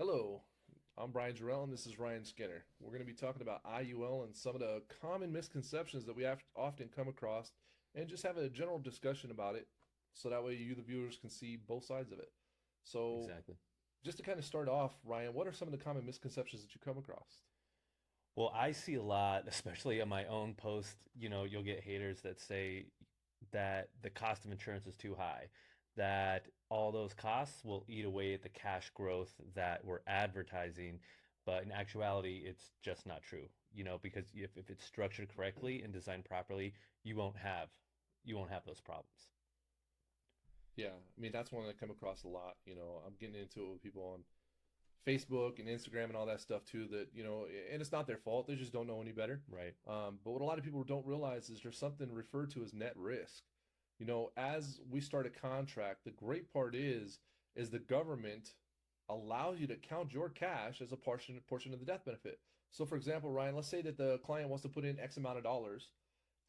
Hello, I'm Brian Jarrell, and this is Ryan Skinner. We're going to be talking about IUL and some of the common misconceptions that we have often come across, and just have a general discussion about it, so that way you, the viewers, can see both sides of it. So, Exactly. just to kind of start off, Ryan, what are some of the common misconceptions that you come across? Well, I see a lot, especially on my own post, you'll get haters that say that the cost of insurance is too high, that all those costs will eat away at the cash growth that we're advertising. But in actuality, it's just not true, because if it's structured correctly and designed properly, you won't have you won't have those problems. Yeah, I mean that's one that I come across a lot. I'm getting into it with people on Facebook and Instagram and all that stuff too. And it's not their fault; they just don't know any better. Right. But what a lot of people don't realize is there's something referred to as net risk. As we start a contract, the great part is the government allows you to count your cash as a portion of the death benefit. So, for example, Ryan, let's say that the client wants to put in X amount of dollars,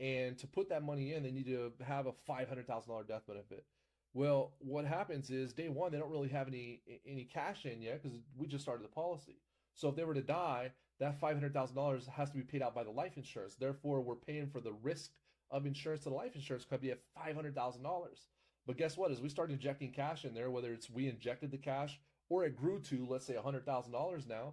and to put that money in, they need to have a $500,000 death benefit. Well, what happens is day one they don't really have any cash in yet because we just started the policy. So if they were to die, that $500,000 has to be paid out by the life insurance. Therefore, we're paying for the risk of insurance to the life insurance company at $500,000. But guess what? As we start injecting cash in there, whether it's we injected the cash or it grew to, let's say, $100,000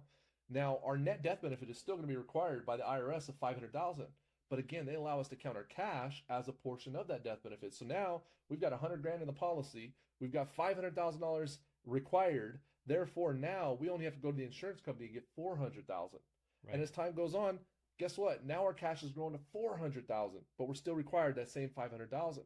now our net death benefit is still going to be required by the IRS of 500,000. But again, they allow us to count our cash as a portion of that death benefit. So now we've got 100 grand in the policy. We've got $500,000 required. Therefore, now we only have to go to the insurance company and get 400,000. And Right. as time goes on, guess what? Now our cash has grown to 400,000, but we're still required that same 500,000.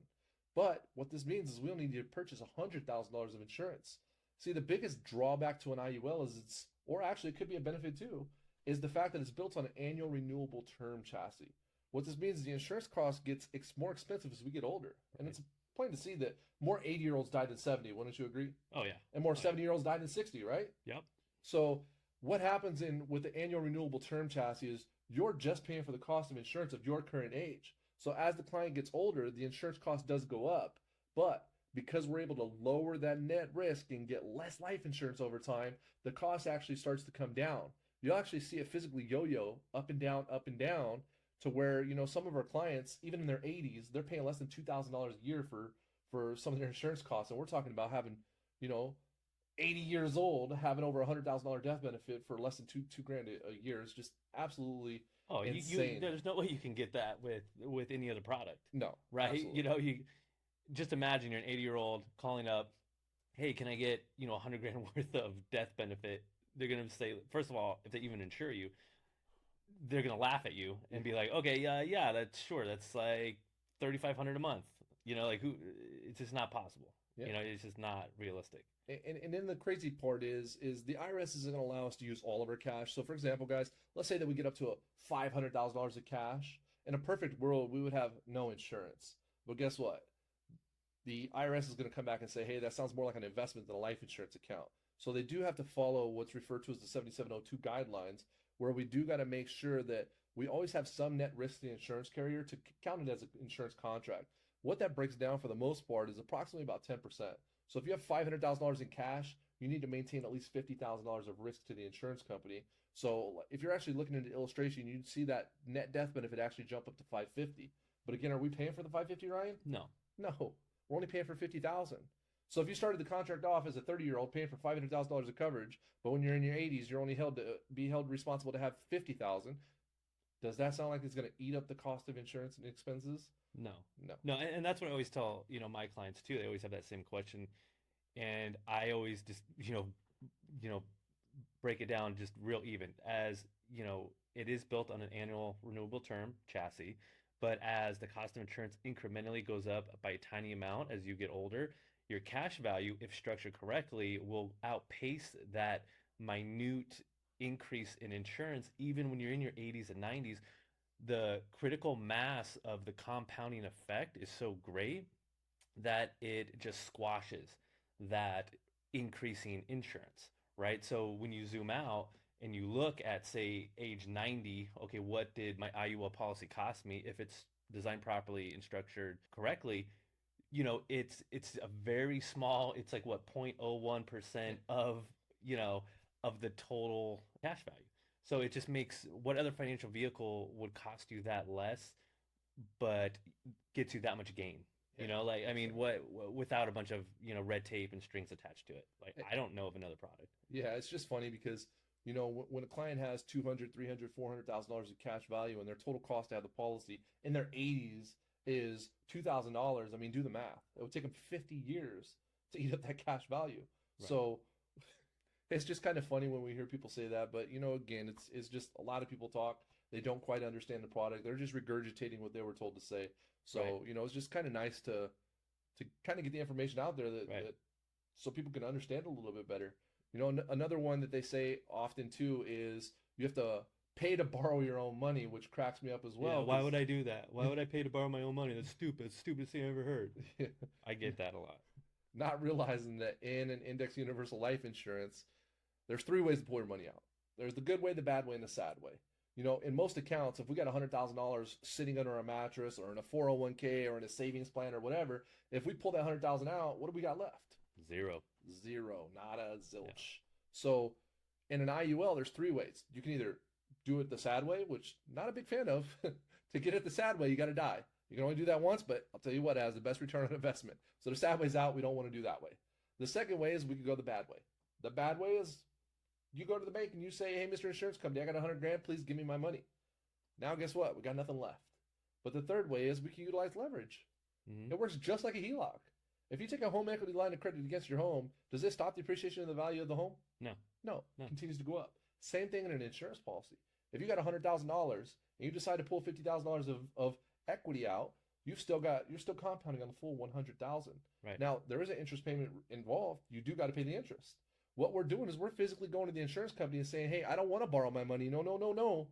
But what this means is we only need to purchase $100,000 of insurance. See, the biggest drawback to an IUL is or actually it could be a benefit too, is the fact that it's built on an annual renewable term chassis. What this means is the insurance cost gets more expensive as we get older. And Right. it's plain to see that more 80-year-olds died than 70, wouldn't you agree? Oh yeah. And more Oh yeah. 70-year-olds died than 60, right? Yep. So what happens in with the annual renewable term chassis is you're just paying for the cost of insurance of your current age. So as the client gets older, the insurance cost does go up, but because we're able to lower that net risk and get less life insurance over time, the cost actually starts to come down. You'll actually see it physically yo-yo up and down to where, some of our clients, even in their 80s, they're paying less than $2,000 a year for some of their insurance costs. And we're talking about having, you know, 80 years old having over $100,000 death benefit for less than two grand a year is just absolutely Oh, you insane. there's no way you can get that with any other product, No, right? absolutely not. You just imagine you're an 80-year-old calling up, "Hey, can I get, 100 grand worth of death benefit?" They're gonna say, first of all, if they even insure you, they're gonna laugh at you and Yeah, be like, "Okay, yeah, that's sure. That's like 3,500 a month." Like who? It's just not possible. yeah. It's just not realistic. And then the crazy part is the IRS isn't going to allow us to use all of our cash. So for example, guys, let's say that we get up to a $500,000 of cash. In a perfect world, we would have no insurance. But guess what? The IRS is going to come back and say, hey, that sounds more like an investment than a life insurance account. So they do have to follow what's referred to as the 7702 guidelines, where we do got to make sure that we always have some net risk to the insurance carrier to count it as an insurance contract. What that breaks down for the most part is approximately about 10%. So if you have $500,000 in cash, you need to maintain at least $50,000 of risk to the insurance company. So if you're actually looking at the illustration, you'd see that net death benefit actually jump up to 550. But again, are we paying for the 550, Ryan? No. No, we're only paying for 50,000. So if you started the contract off as a 30-year-old paying for $500,000 of coverage, but when you're in your 80s, you're only held responsible to have 50,000. Does that sound like it's going to eat up the cost of insurance and expenses? No. No. No, and that's what I always tell, my clients too. They always have that same question. And I always just, you know, break it down just real even as, it is built on an annual renewable term chassis, but as the cost of insurance incrementally goes up by a tiny amount as you get older, your cash value, if structured correctly, will outpace that minute increase in insurance even when you're in your 80s and 90s. The critical mass of the compounding effect is so great that it just squashes that increasing insurance, right? So when you zoom out and you look at, say, age 90, okay, what did my IUL policy cost me if it's designed properly and structured correctly? It's a very small, it's like what 0.01% of, of the total cash value. So it just makes what other financial vehicle would cost you that less, but gets you that much gain. Yeah, Like I mean, 100%. without a bunch of red tape and strings attached to it. Like Eh, I don't know of another product. Yeah, it's just funny because when a client has 200, 300, $400,000 of cash value and their total cost to have the policy in their 80s is $2,000. I mean, do the math. It would take them 50 years to eat up that cash value. Right. So it's just kind of funny when we hear people say that, but again, it's just a lot of people talk. They don't quite understand the product. They're just regurgitating what they were told to say. Right. So it's just kind of nice to kind of get the information out there Right. that so people can understand a little bit better. Another one that they say often too is you have to pay to borrow your own money, which cracks me up as Yeah. well Why because would I do that? Why would I pay to borrow my own money? That's stupid. Stupidest thing I ever heard. I get that a lot. not realizing that in an index universal life insurance, there's three ways to pull your money out. There's the good way, the bad way, and the sad way. In most accounts, if we got $100,000 sitting under a mattress or in a 401k or in a savings plan or whatever, if we pull that 100,000 out, what do we got left? Zero. Zero, not a Yeah. zilch. So in an IUL, there's three ways. You can either do it the sad way, which not a big fan of. To get it the sad way, you got to die. You can only do that once, but I'll tell you what, it has the best return on investment. So the sad way's out. We don't want to do that way. The second way is we could go the bad way. The bad way is you go to the bank and you say, hey, Mr. Insurance Company, I got 100 grand. Please give me my money. Now, guess what? We got nothing left. But the third way is we can utilize leverage. Hmm. It works just like a HELOC. If you take a home equity line of credit against your home, does it stop the appreciation of the value of the home? No. No, it No. continues to go up. Same thing in an insurance policy. If you got $100,000 and you decide to pull $50,000 of equity out, you're still compounding on the full 100,000. Right. Now there is an interest payment involved. You do got to pay the interest. What we're doing is we're physically going to the insurance company and saying, hey, I don't want to borrow my money. No, no, no, no.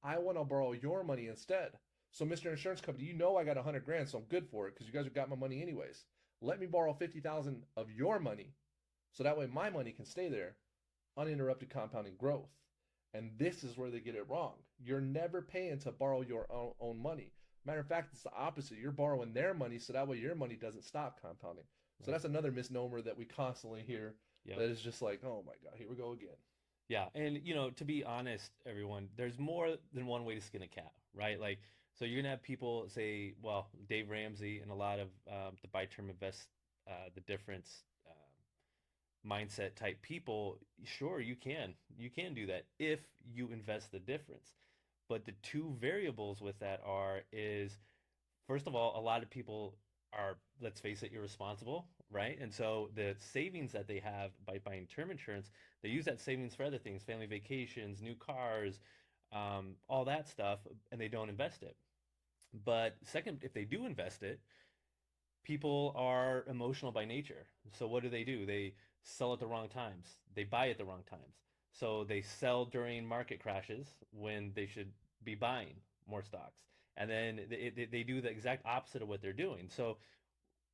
I want to borrow your money instead. So, Mr. Insurance Company, I got 100 grand, so I'm good for it because you guys have got my money anyways. Let me borrow 50,000 of your money so that way my money can stay there, uninterrupted compounding growth. And this is where they get it wrong. You're never paying to borrow your own money. Matter of fact, it's the opposite. You're borrowing their money so that way your money doesn't stop compounding. So Right. that's another misnomer that we constantly hear Yep. that is just like, oh my God, here we go again. Yeah, and to be honest, everyone, there's more than one way to skin a cat, right? Like, so you're gonna have people say, well, Dave Ramsey and a lot of the buy term invest the difference mindset type people. Sure, you can do that if you invest the difference. But the two variables with that is first of all, a lot of people are, let's face it, irresponsible, right? And so the savings that they have by buying term insurance, they use that savings for other things, family vacations, new cars, all that stuff, and they don't invest it. But second, if they do invest it, people are emotional by nature. So what do? They sell at the wrong times. They buy at the wrong times. So they sell during market crashes when they should be buying more stocks. And then they do the exact opposite of what they're doing. So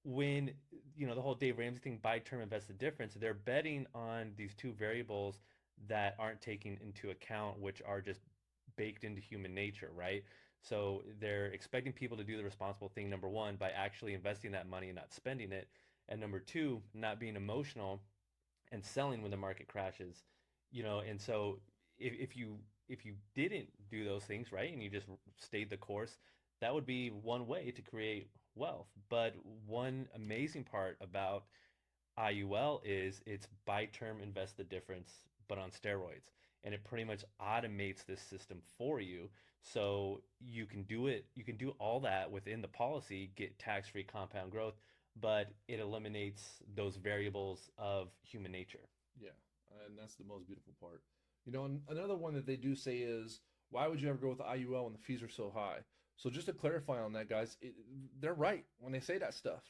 when the whole Dave Ramsey thing, buy term invest the difference, they're betting on these two variables that aren't taken into account, which are just baked into human nature, right? So they're expecting people to do the responsible thing, number one, by actually investing that money and not spending it, and number two, not being emotional and selling when the market crashes. And so if you didn't do those things, right, and you just stayed the course, that would be one way to create wealth. But one amazing part about IUL is it's buy term invest the difference, but on steroids. And it pretty much automates this system for you. So you can do it, you can do all that within the policy, get tax-free compound growth, but it eliminates those variables of human nature. Yeah, and that's the most beautiful part. And another one that they do say is, why would you ever go with the IUL when the fees are so high? So just to clarify on that, guys, they're right when they say that stuff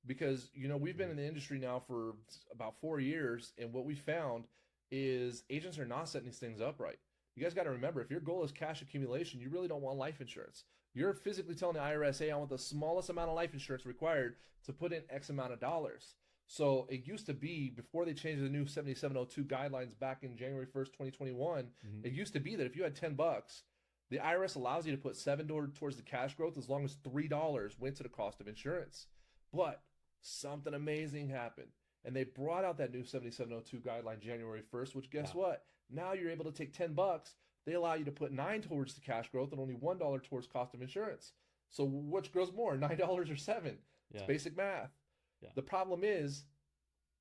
because we've been in the industry now for about 4 years, and what we found is agents are not setting these things up right. You guys got to remember, if your goal is cash accumulation, you really don't want life insurance. You're physically telling the IRS, hey, I want the smallest amount of life insurance required to put in X amount of dollars. So it used to be, before they changed the new 7702 guidelines back in January 1st, 2021, Mhm. it used to be that if you had $10, the IRS allows you to put seven towards the cash growth as long as $3 went to the cost of insurance. But something amazing happened. And they brought out that new 7702 guideline January 1st, which guess Yeah. what? Now you're able to take $10. They allow you to put 9 towards the cash growth and only $1 towards cost of insurance. So which grows more, $9 or 7? It's Yeah. basic math. Yeah. The problem is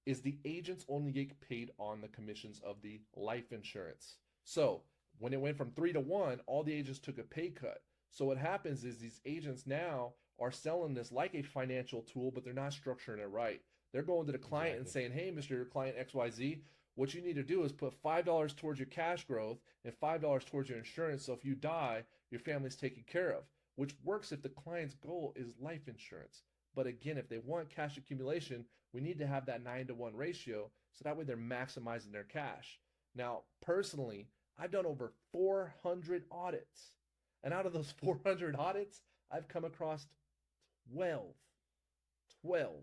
the agents only get paid on the commissions of the life insurance. So when it went from 3 to 1, all the agents took a pay cut. So what happens is these agents now are selling this like a financial tool, but they're not structuring it right. They're going to the client and Exactly. saying, hey, Mr. Client XYZ, what you need to do is put $5 towards your cash growth and $5 towards your insurance. So if you die, your family's taken care of, which works if the client's goal is life insurance. But again, if they want cash accumulation, we need to have that 9 to 1 ratio. So that way they're maximizing their cash. Now, personally, I've done over 400 audits. And out of those 400 audits, I've come across 12, 12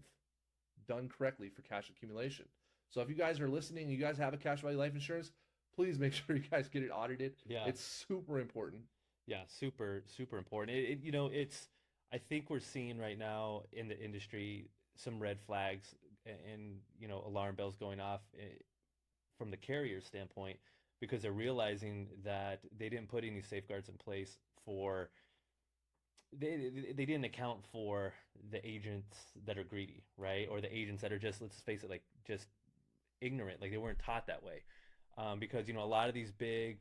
done correctly for cash accumulation. So if you guys are listening, you guys have a cash value life insurance, please make sure you guys get it audited. Yeah. It's super important. Yeah, super, super important. It's, I think we're seeing right now in the industry some red flags and, alarm bells going off from the carrier standpoint because they're realizing that they didn't put any safeguards in place for, they didn't account for the agents that are greedy, right? Or the agents that are just, let's face it, like just ignorant, like they weren't taught that way. Because, a lot of these big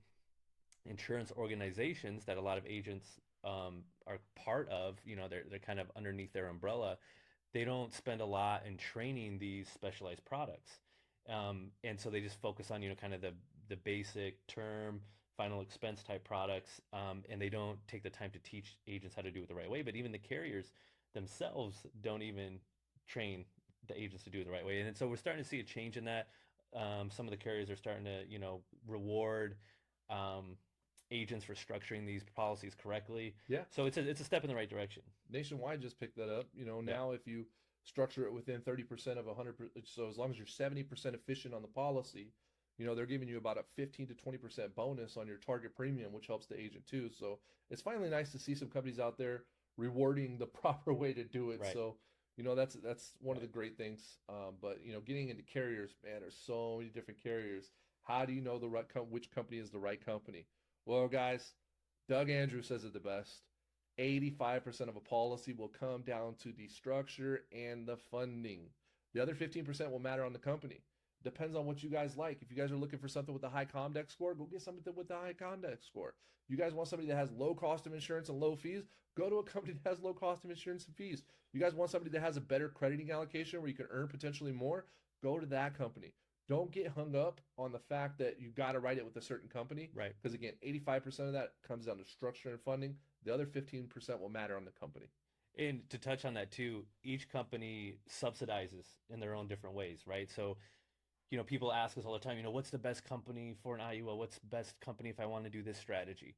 insurance organizations that a lot of agents are part of, they're kind of underneath their umbrella. They don't spend a lot in training these specialized products, and so they just focus on kind of the basic term, final expense type products, and they don't take the time to teach agents how to do it the right way. But even the carriers themselves don't even train the agents to do it the right way, and so we're starting to see a change in that. Some of the carriers are starting to reward um, agents for structuring these policies correctly. Yeah. So it's a step in the right direction. Nationwide just picked that up. Yeah. Now if you structure it within 30% of 100%, so as long as you're 70% efficient on the policy, they're giving you about a 15 to 20% bonus on your target premium, which helps the agent too. So it's finally nice to see some companies out there rewarding the proper way to do it. Right. So, that's one of the great things. But getting into carriers, man, there's so many different carriers. How do you know which company is the right company? Well, guys, Doug Andrews says it the best. 85% of a policy will come down to the structure and the funding. The other 15% will matter on the company. Depends on what you guys like. If you guys are looking for something with a high Comdex score, go get something with a high Comdex score. You guys want somebody that has low cost of insurance and low fees, go to a company that has low cost of insurance and fees. You guys want somebody that has a better crediting allocation where you can earn potentially more, go to that company. Don't get hung up on the fact that you got to write it with a certain company. Right. Because again, 85% of that comes down to structure and funding. The other 15% will matter on the company. And to touch on that too, each company subsidizes in their own different ways, right? So, people ask us all the time, what's the best company for an IUL? What's the best company if I want to do this strategy?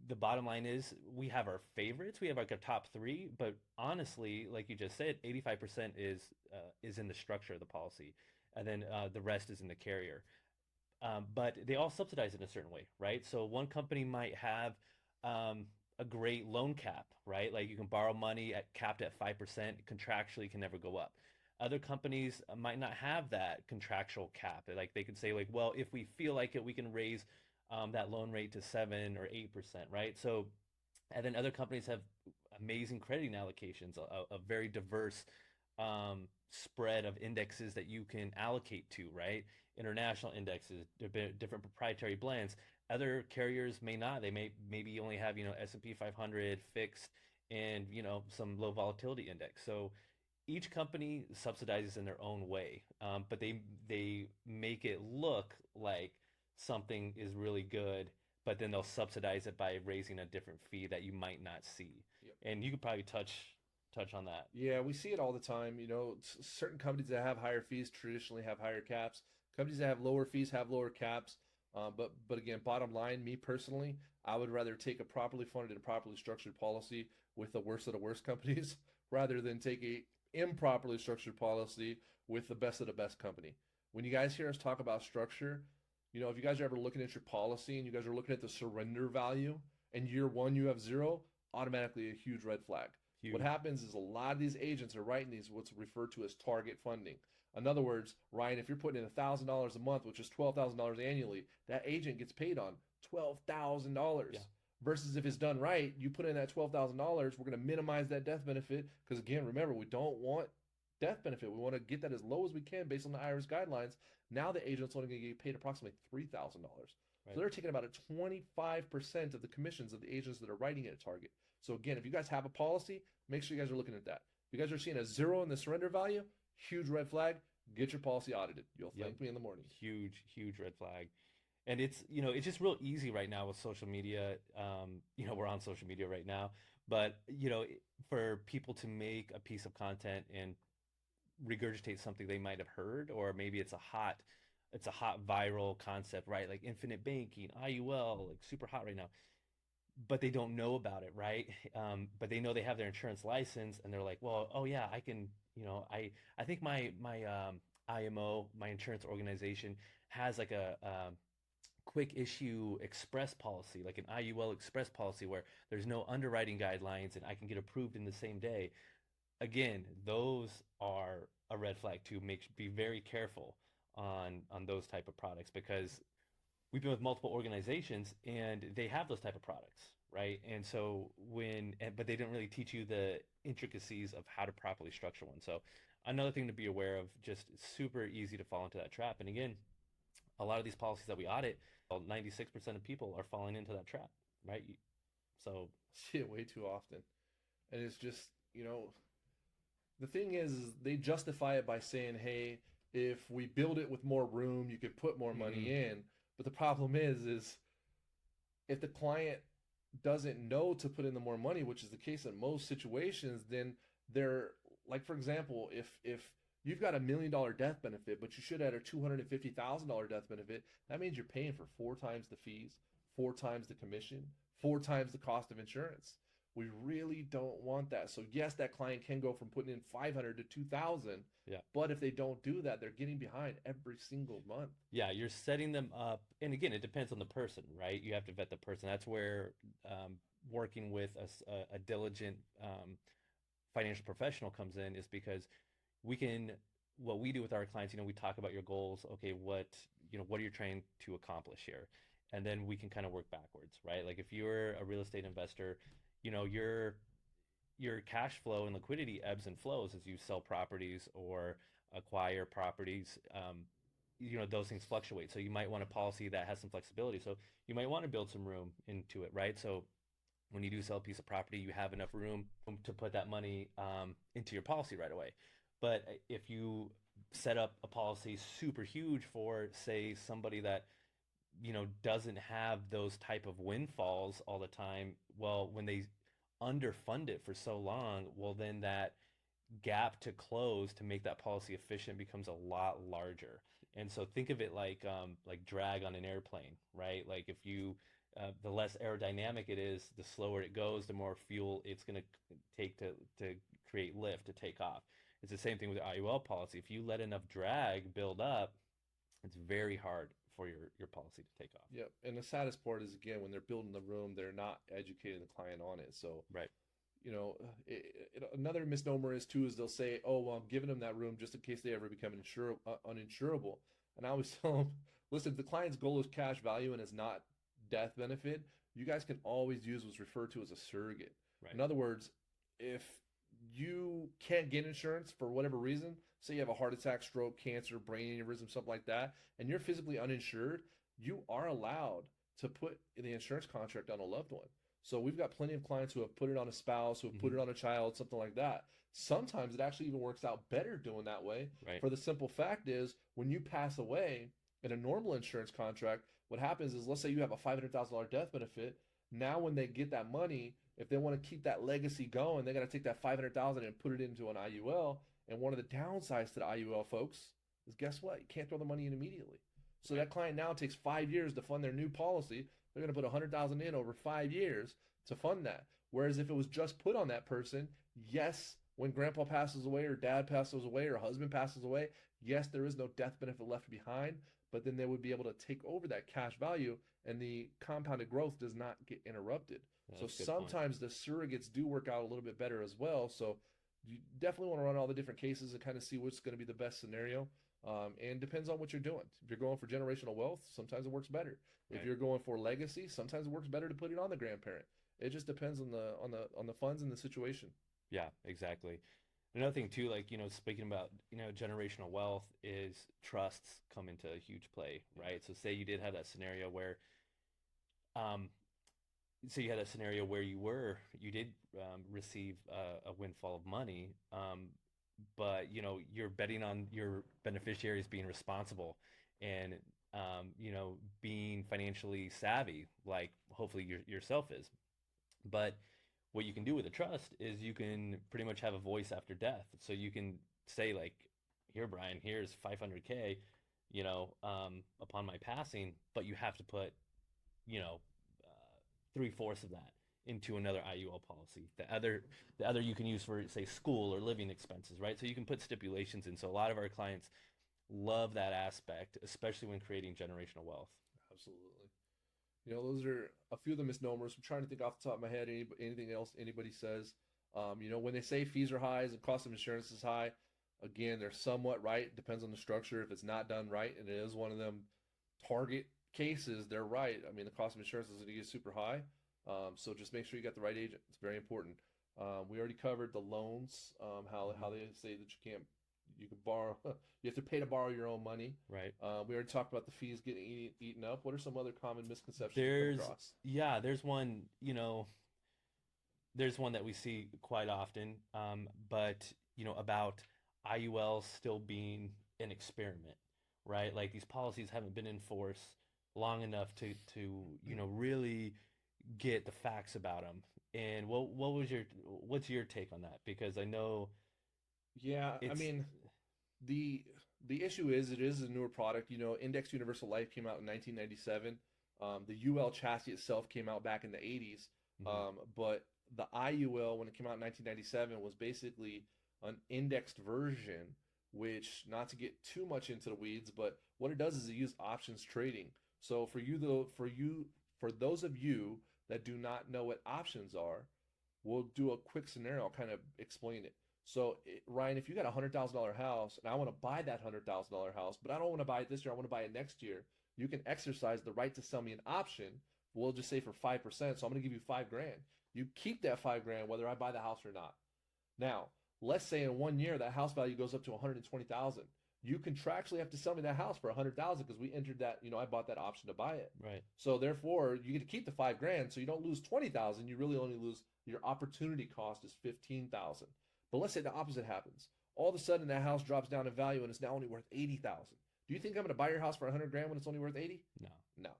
The bottom line is we have our favorites. We have like a top three, but honestly, like you just said, 85% is in the structure of the policy, and then the rest is in the carrier. But they all subsidize it in a certain way, right? So one company might have a great loan cap, right? Like you can borrow money capped at 5%, contractually can never go up. Other companies might not have that contractual cap. Like they could say like, well, if we feel like it, we can raise that loan rate to 7 or 8%, right? So, and then other companies have amazing crediting allocations, a very diverse spread of indexes that you can allocate to, right? International indexes, different proprietary blends. Other carriers may not. They may maybe only have S&P 500 fixed and some low volatility index. So each company subsidizes in their own way, but they make it look like something is really good, but then they'll subsidize it by raising a different fee that you might not see. Yep. And you could probably touch on that. Yeah, we see it all the time. Certain companies that have higher fees traditionally have higher caps. Companies that have lower fees have lower caps. But again, bottom line, me personally, I would rather take a properly funded and properly structured policy with the worst of the worst companies rather than take a improperly structured policy with the best of the best company. When you guys hear us talk about structure, if you guys are ever looking at your policy and you guys are looking at the surrender value and year one you have zero, automatically a huge red flag. Huge. What happens is a lot of these agents are writing these what's referred to as target funding. In other words, Ryan, if you're putting in $1,000 a month, which is $12,000 annually, that agent gets paid on Yeah. $12,000. Versus if it's done right, you put in that $12,000, we're going to minimize that death benefit. Because again, remember, we don't want death benefit. We want to get that as low as we can based on the IRS guidelines. Now the agent's only going to get paid approximately $3,000. Right. So they're taking about a 25% of the commissions of the agents that are writing at a target. So again, if you guys have a policy, make sure you guys are looking at that. If you guys are seeing a zero in the surrender value, huge red flag. Get your policy audited. You'll Yep. thank me in the morning. Huge red flag. And it's just real easy right now with social media. We're on social media right now, but for people to make a piece of content and regurgitate something they might have heard, or maybe it's a hot viral concept, right? Like infinite banking, IUL, like super hot right now, but they don't know about it, right? But they know they have their insurance license, and they're like, well, oh yeah, I can, I think my IMO, my insurance organization, has like a quick issue express policy, like an IUL express policy where there's no underwriting guidelines and I can get approved in the same day. Again, those are a red flag to be very careful on those type of products, because we've been with multiple organizations and they have those type of products, right? And so but they didn't really teach you the intricacies of how to properly structure one. So another thing to be aware of, just super easy to fall into that trap. And again, a lot of these policies that we audit, well, 96% of people are falling into that trap, right? So See it way too often. And it's just, the thing is they justify it by saying, hey, if we build it with more room, you could put more mhm, money in. But the problem is if the client doesn't know to put in the more money, which is the case in most situations, then they're like, for example, if you've got $1 million death benefit, but you should have a $250,000 death benefit, that means you're paying for 4 times the fees, 4 times the commission, 4 times the cost of insurance. We really don't want that. So yes, that client can go from putting in 500 to 2,000, yeah. but if they don't do that, they're getting behind every single month. Yeah, you're setting them up. And again, it depends on the person, right? You have to vet the person. That's where working with a diligent financial professional comes in, is because what we do with our clients, we talk about your goals. Okay, what are you trying to accomplish here? And then we can kind of work backwards, right? Like if you're a real estate investor, your cash flow and liquidity ebbs and flows as you sell properties or acquire properties. Those things fluctuate. So you might want a policy that has some flexibility. So you might want to build some room into it, right? So when you do sell a piece of property, you have enough room to put that money into your policy right away. But if you set up a policy super huge for, say, somebody that doesn't have those type of windfalls all the time, well, when they underfund it for so long, well, then that gap to close to make that policy efficient becomes a lot larger. And so think of it like drag on an airplane, right? Like if you the less aerodynamic it is, the slower it goes, the more fuel it's going to take to create lift to take off. It's the same thing with the IUL policy. If you let enough drag build up, it's very hard for your policy to take off. Yep. And the saddest part is, again, when they're building the room, they're not educating the client on it. So, Right. another misnomer is too is they'll say, "Oh, well, I'm giving them that room just in case they ever become uninsurable." And I always tell them, "Listen, if the client's goal is cash value and is not death benefit, you guys can always use what's referred to as a surrogate. Right. In other words, if you can't get insurance for whatever reason, say you have a heart attack, stroke, cancer, brain aneurysm, something like that, and you're physically uninsured, you are allowed to put the insurance contract on a loved one. So we've got plenty of clients who have put it on a spouse, who have put hmm it on a child, something like that. Sometimes it actually even works out better doing that way. Right. For the simple fact is, when you pass away in a normal insurance contract, what happens is, let's say you have a $500,000 death benefit. Now, when they get that money, if they want to keep that legacy going, they got to take that 500,000 and put it into an IUL. And one of the downsides to the IUL, folks, is guess what? You can't throw the money in immediately. So Right. that client now takes 5 years to fund their new policy. They're going to put 100,000 in over 5 years to fund that. Whereas if it was just put on that person, yes, when grandpa passes away or dad passes away or husband passes away, yes, there is no death benefit left behind, but then they would be able to take over that cash value and the compounded growth does not get interrupted. Yeah, So that's a good point. sometimes the surrogates do work out a little bit better as well. So you definitely want to run all the different cases and kind of see what's going to be the best scenario. And depends on what you're doing. If you're going for generational wealth, sometimes it works better. If Right. you're going for legacy, sometimes it works better to put it on the grandparent. It just depends on the funds and the situation. Yeah, exactly. Another thing too, like, speaking about, generational wealth is trusts come into a huge play, right? So say you did have that scenario where, um, so you had a scenario where you did receive a windfall of money, but you're betting on your beneficiaries being responsible and being financially savvy, like hopefully yourself is. But what you can do with a trust is you can pretty much have a voice after death. So you can say like, here, Brian, here's 500K, upon my passing, but you have to put, you know, 3/4 of that into another IUL policy. The other you can use for, say, school or living expenses, right? So you can put stipulations in. So a lot of our clients love that aspect, especially when creating generational wealth. Absolutely. Those are a few of the misnomers. I'm trying to think off the top of my head anything else anybody says. When they say fees are high and cost of insurance is high, again, they're somewhat right. Depends on the structure. If it's not done right, and it is one of them target cases, they're right. I mean, the cost of insurance is going to get super high. So just make sure you got the right agent. It's very important. We already covered the loans, how Hmm. they say that you can borrow, you have to pay to borrow your own money. Right. We already talked about the fees getting eaten up. What are some other common misconceptions you come There's, across? yeah, there's one that we see quite often, but about IUL still being an experiment, right? Like these policies haven't been in force long enough to really get the facts about them. And what's your take on that? Because I know Yeah, I it's mean, the the issue is it is a newer product. Index Universal Life came out in 1997. The UL chassis itself came out back in the 80s. mhm, But the IUL, when it came out in 1997, was basically an indexed version, which, not to get too much into the weeds, but what it does is it uses options trading. So for those of you that do not know what options are, we'll do a quick scenario. I'll kind of explain it. So, Ryan, if you got $100,000 house and I want to buy that $100,000 house, but I don't want to buy it this year, I want to buy it next year, you can exercise the right to sell me an option. We'll just say for 5%. So I'm going to give you 5 grand. You keep that 5 grand whether I buy the house or not. Now, let's say in 1 year that house value goes up to 120,000. You contractually have to sell me that house for 100,000 because we entered that. I bought that option to buy it. right, So therefore, you get to keep the 5 grand, so you don't lose 20,000. You really only lose your opportunity cost is 15,000. But let's say the opposite happens. All of a sudden, that house drops down in value and it's now only worth 80,000. Do you think I'm going to buy your house for 100 grand when it's only worth 80? no, No.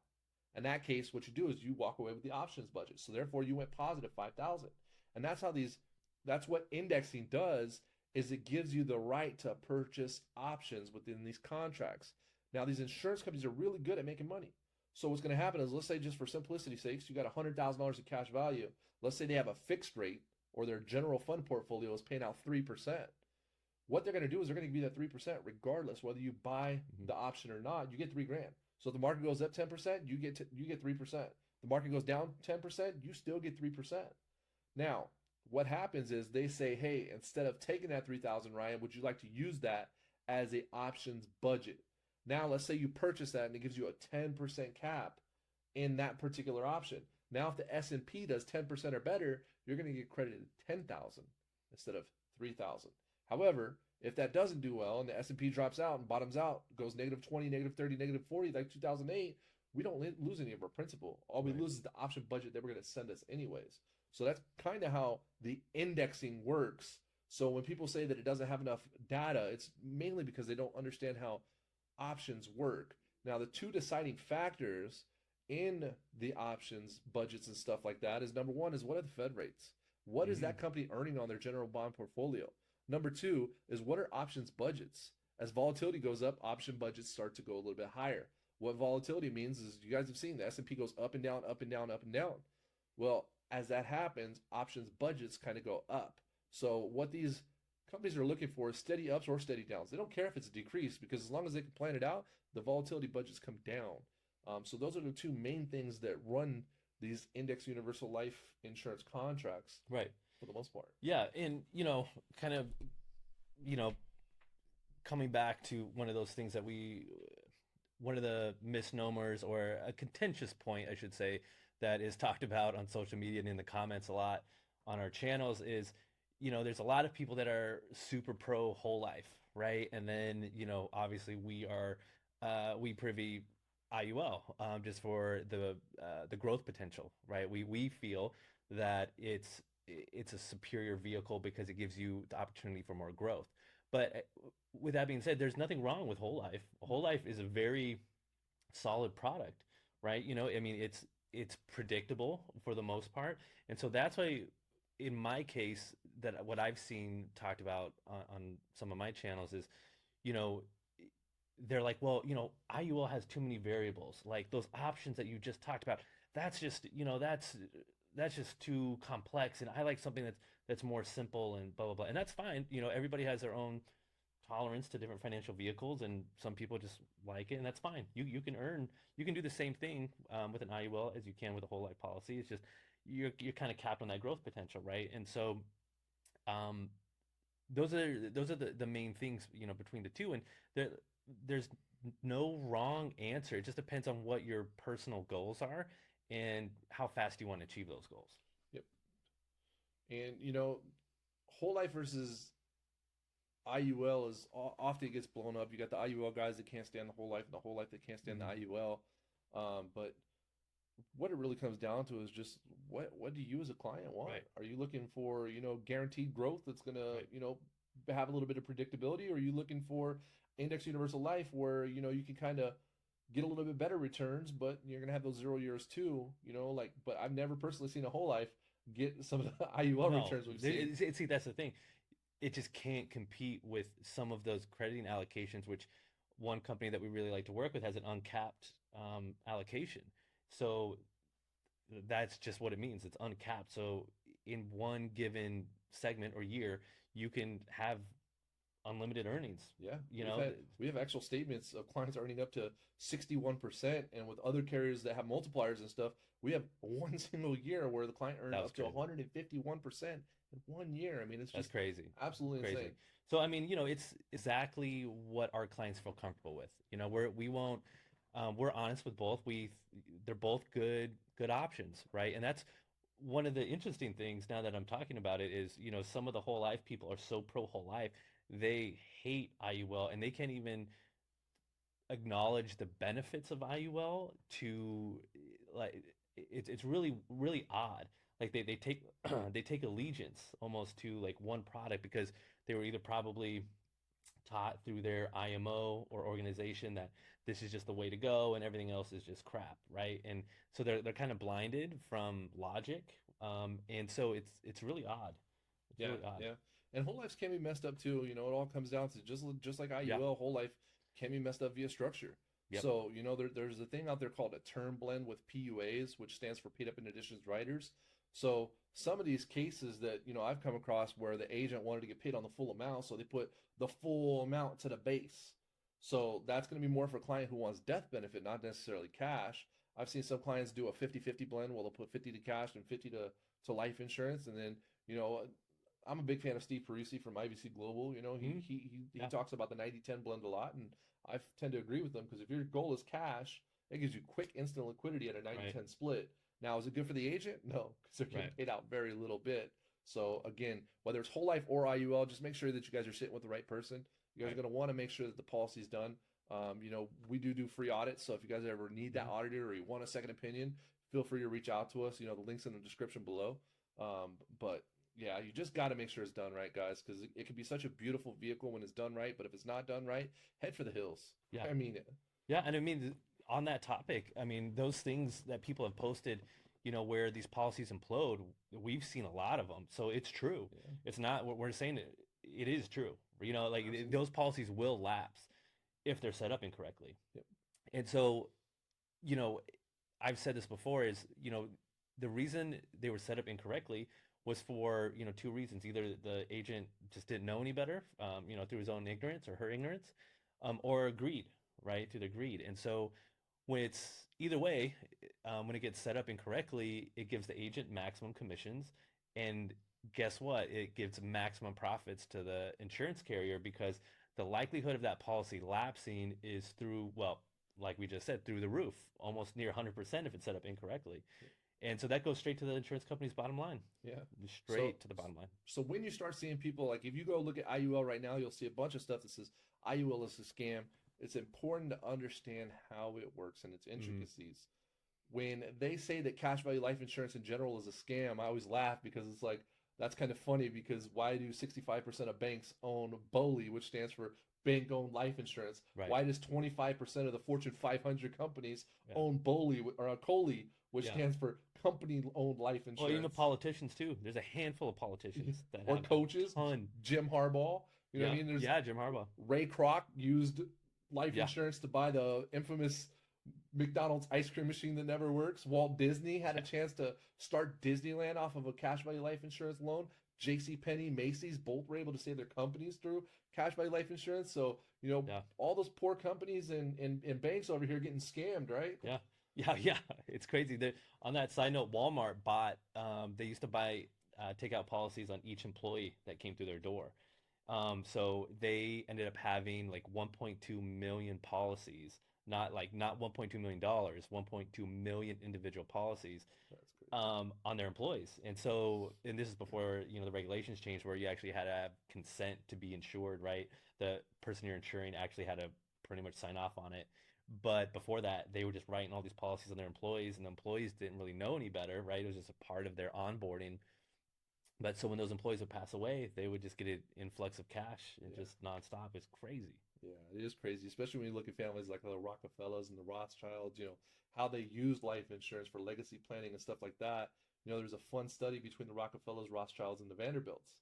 In that case, what you do is you walk away with the options budget. So therefore, you went positive 5,000. And that's what indexing does, is it gives you the right to purchase options within these contracts. Now, these insurance companies are really good at making money. So what's going to happen is, let's say, just for simplicity's sakes, you got $100,000 of cash value. Let's say they have a fixed rate, or their general fund portfolio is paying out 3%. What they're going to do is they're going to give you that 3% regardless whether you buy mhm, the option or not. You get 3 grand. So if the market goes up 10%, you get 3%. The market goes down 10%, you still get 3%. Now, what happens is they say, hey, instead of taking that 3,000, Ryan, would you like to use that as a options budget? Now, let's say you purchase that and it gives you a 10% cap in that particular option. Now, if the S&P does 10% or better, you're going to get credited 10,000 instead of 3,000. However, if that doesn't do well and the S&P drops out and bottoms out, goes -20, -30, -40, like 2008, we don't lose any of our principal. All we right. lose is the option budget they were going to send us anyways. So that's kind of how the indexing works. So when people say that it doesn't have enough data, it's mainly because they don't understand how options work. Now, the two deciding factors in the options budgets and stuff like that is, number one is, what are the Fed rates? What is Hmm. that company earning on their general bond portfolio? Number two is, what are options budgets? As volatility goes up, option budgets start to go a little bit higher. What volatility means is, you guys have seen the S&P goes up and down, up and down, up and down. Well, as that happens, options budgets kind of go up. So what these companies are looking for is steady ups or steady downs. They don't care if it's a decrease, because as long as they can plan it out, the volatility budgets come down. So those are the two main things that run these index universal life insurance contracts. Right. for the most part. Yeah, and kind of, you know, coming back to one of those things that one of the misnomers or a contentious point, I should say, that is talked about on social media and in the comments a lot on our channels is, there's a lot of people that are super pro whole life, right? And then, obviously we privy IUL, just for the growth potential, right? We feel that it's a superior vehicle because it gives you the opportunity for more growth. But with that being said, there's nothing wrong with whole life. Whole life is a very solid product, right? I mean, it's predictable for the most part, and so that's why, in my case, that what I've seen talked about on some of my channels is, you know, they're like, well, IUL has too many variables, like those options that you just talked about. That's just, that's just too complex, and I like something that's more simple and blah blah blah, and that's fine. Everybody has their own tolerance to different financial vehicles, and some people just like it, and that's fine. You can do the same thing with an IUL as you can with a whole life policy. It's just you're kind of capped on that growth potential, right? And so um, those are the main things, between the two, and there there's no wrong answer. It just depends on what your personal goals are and how fast you want to achieve those goals. Yep. And whole life versus IUL is often gets blown up. You got the IUL guys that can't stand the whole life, and the whole life that can't stand the Hmm. IUL. But what it really comes down to is just what do you as a client want? Right, Are you looking for, guaranteed growth that's gonna, right. have a little bit of predictability, or are you looking for index universal life where, you can kind of get a little bit better returns, but you're gonna have those 0 years too, like, but I've never personally seen a whole life get some of the IUL No, returns we've seen. see, that's the thing. It just can't compete with some of those crediting allocations, which one company that we really like to work with has an uncapped allocation. So that's just what it means. It's uncapped. So in one given segment or year, you can have unlimited earnings. Yeah, You know, we have actual statements of clients earning up to 61%, and with other carriers that have multipliers and stuff, we have one single year where the client earned that was up to crazy. 151% in 1 year. I mean, it's That's just crazy. absolutely Crazy. insane. So I mean, it's exactly what our clients feel comfortable with. We won't we're honest with both. They're both good options, right? And that's one of the interesting things now that I'm talking about it is, some of the whole life people are so pro whole life, they hate IUL and they can't even acknowledge the benefits of IUL to, like, it's really really odd. Like they take they take allegiance almost to like one product because they were either probably taught through their IMO or organization that this is just the way to go and everything else is just crap, right? And so they're kind of blinded from logic, and so it's really odd. It's Yeah, really odd. yeah. And whole lives can be messed up too. It all comes down to just like Yeah. IUL, whole life can be messed up via structure. Yep. So, there's a thing out there called a term blend with PUAs, which stands for paid up in additions riders. So some of these cases that, I've come across where the agent wanted to get paid on the full amount, so they put the full amount to the base. So that's going to be more for a client who wants death benefit, not necessarily cash. I've seen some clients do a 50-50 blend where they'll put 50 to cash and 50 to life insurance, and then you know I'm a big fan of Steve Parisi from IVC Global. Hmm. He Yeah. talks about the 90-10 blend a lot, and I tend to agree with him because if your goal is cash, it gives you quick, instant liquidity at a ninety Right. ten split. Now, is it good for the agent? No, because they're getting Right. paid out very little bit. So again, whether it's whole life or IUL, just make sure that you guys are sitting with the right person. You guys are Right. going to want to make sure that the policy is done. We do free audits, so if you guys ever need that Hmm. auditor or you want a second opinion, feel free to reach out to us. The link's in the description below. But yeah, you just got to make sure it's done right, guys, because it can be such a beautiful vehicle when it's done right. But if it's not done right, head for the hills. Yeah. I mean, Yeah, and I mean, on that topic, I mean, those things that people have posted, where these policies implode, we've seen a lot of them. So it's true. yeah, It's not what we're saying. It is true. Like absolutely. those policies will lapse if they're set up incorrectly. Yep. And so, you know, I've said this before is, the reason they were set up incorrectly was for, two reasons. Either the agent just didn't know any better, through his own ignorance or her ignorance, or greed, right? Through the greed. And so when it's either way, when it gets set up incorrectly, it gives the agent maximum commissions and guess what? It gives maximum profits to the insurance carrier because the likelihood of that policy lapsing is through, well, like we just said, through the roof, almost near 100% if it's set up incorrectly. And so that goes straight to the insurance company's bottom line, Yeah. So straight to the bottom line. so when you start seeing people, like if you go look at IUL right now, you'll see a bunch of stuff that says IUL is a scam. It's important to understand how it works and its Hmm. intricacies. When they say that cash value life insurance in general is a scam, I always laugh because it's like that's kind of funny because why do 65% of banks own BOLI, which stands for bank owned life insurance? Right. Why does 25% of the Fortune 500 companies Yeah. own BOLI or a COLI, which Yeah. stands for company owned life Well, even insurance? politicians too. There's a handful of politicians that Or have a coaches, ton. Jim Harbaugh. You know what I Yeah. mean? There's Yeah, Jim Harbaugh. Ray Kroc used life Yeah. insurance to buy the infamous McDonald's ice cream machine that never works. Walt Disney had a Yeah. chance to start Disneyland off of a cash value life insurance loan. JC Penney, Macy's, both were able to save their companies through cash value life insurance. So, Yeah. all those poor companies and banks over here getting scammed, right? Yeah. Yeah. Yeah. It's crazy. On that side note, Walmart bought, they used to buy, take out policies on each employee that came through their door. So they ended up having like 1.2 million policies, not $1.2 million, 1.2 million individual policies That's crazy. on their employees. And so, and this is before, the regulations changed where you actually had to have consent to be insured, right? The person you're insuring actually had to pretty much sign off on it. But before that, they were just writing all these policies on their employees, and the employees didn't really know any better, right? It was just a part of their onboarding. But so when those employees would pass away, they would just get an influx of cash and Yeah. just nonstop. It's crazy. Yeah, it is crazy, especially when you look at families like the Rockefellers and the Rothschilds, how they use life insurance for legacy planning and stuff like that. There's a fun study between the Rockefellers, Rothschilds, and the Vanderbilts.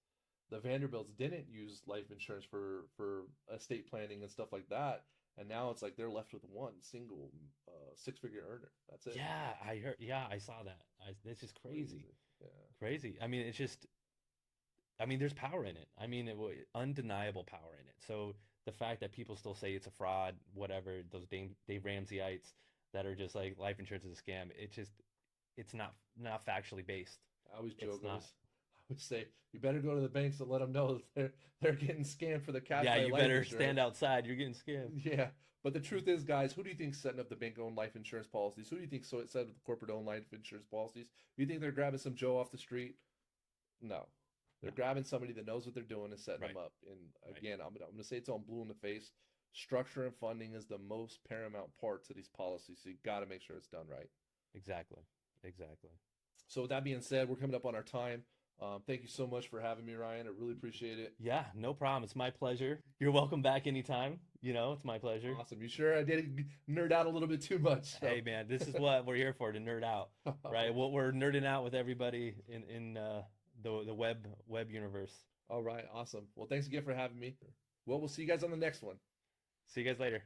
The Vanderbilts didn't use life insurance for estate planning and stuff like that, and now it's like they're left with one single six-figure earner. That's it. Yeah, I heard. Yeah, I saw that. It's just crazy, Crazy. Yeah. crazy. I mean, it's just. I mean, there's power in it. I mean, undeniable power in it. So the fact that people still say it's a fraud, whatever, those Dave Ramseyites that are just like life insurance is a scam. It's not factually based. I always It's joke. I not. always, I would say you better go to the banks and let them know that they're getting scammed for the cash Yeah, value you life better stand insurance. outside. You're getting scammed. Yeah, but the truth is, guys, who do you think's setting up the bank-owned life insurance policies? Who do you think set up the corporate-owned life insurance policies? Do you think they're grabbing some Joe off the street? No, they're No. grabbing somebody that knows what they're doing and setting Right. them up. And Right. again, I'm gonna say it's on blue in the face. Structure and funding is the most paramount part to these policies, so you got to make sure it's done right. Exactly. Exactly. So with that being said, we're coming up on our time. Thank you so much for having me, Ryan. I really appreciate it. Yeah, no problem. It's my pleasure. You're welcome back anytime. It's my pleasure. Awesome. You sure I did nerd out a little bit too much? So. Hey man, this is what we're here for, to nerd out, right? What we're nerding out with everybody in the web universe. All right, awesome. Well, thanks again for having me. Well, we'll see you guys on the next one. See you guys later.